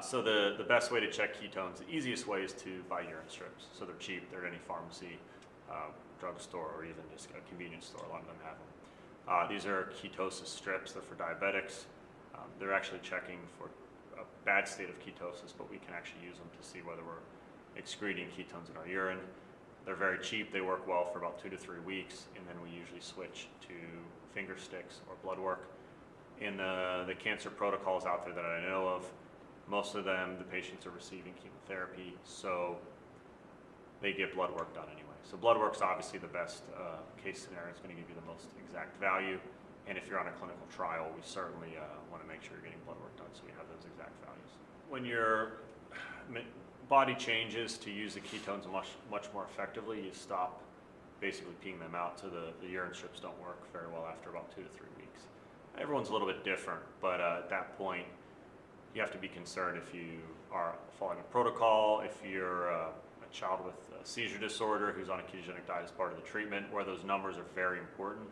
So the best way to check ketones, the easiest way is to buy urine strips. So they're cheap. They're at any pharmacy, drugstore, or even just a convenience store. A lot of them have them. These are ketosis strips. They're for diabetics. They're actually checking for a bad state of ketosis, but we can actually use them to see whether we're excreting ketones in our urine. They're very cheap. They work well for about 2 to 3 weeks, and then we usually switch to finger sticks or blood work. In the cancer protocols out there that I know of, most of them, the patients are receiving chemotherapy, so they get blood work done anyway. So blood work's obviously the best case scenario. It's going to give you the most exact value. And if you're on a clinical trial, we certainly want to make sure you're getting blood work done so we have those exact values. When your body changes to use the ketones much more effectively, you stop basically peeing them out, so the urine strips don't work very well after about 2 to 3 weeks. Everyone's a little bit different, but at that point, you have to be concerned if you are following a protocol, if you're a child with a seizure disorder who's on a ketogenic diet as part of the treatment, where those numbers are very important.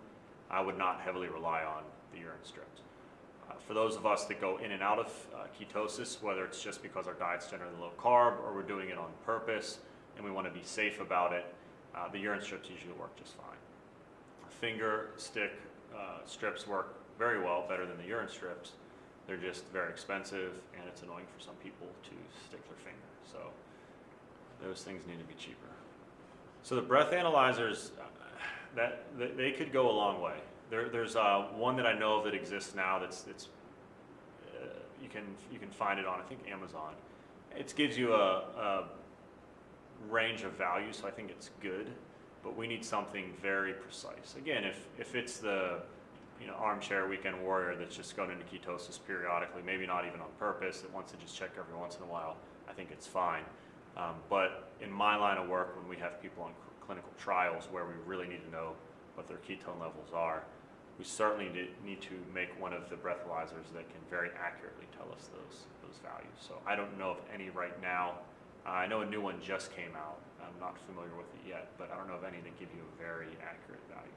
I would not heavily rely on the urine strips. For those of us that go in and out of ketosis, whether it's just because our diet's generally low carb or we're doing it on purpose and we want to be safe about it, the urine strips usually work just fine. Finger stick strips work very well, better than the urine strips. They're just very expensive, and it's annoying for some people to stick their finger. So those things need to be cheaper. So the breath analyzers, they could go a long way. There's one that I know of that exists now. You can find it on, I think, Amazon. It gives you a range of values, so I think it's good. But we need something very precise. Again, if it's the armchair weekend warrior that's just going into ketosis periodically, maybe not even on purpose, that wants to just check every once in a while, I think it's fine. But in my line of work, when we have people on clinical trials where we really need to know what their ketone levels are, we certainly need to make one of the breathalyzers that can very accurately tell us those values. So I don't know of any right now. I know a new one just came out. I'm not familiar with it yet, but I don't know of any that give you a very accurate value.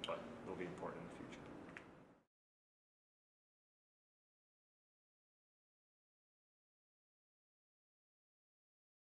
But they'll be important in the future.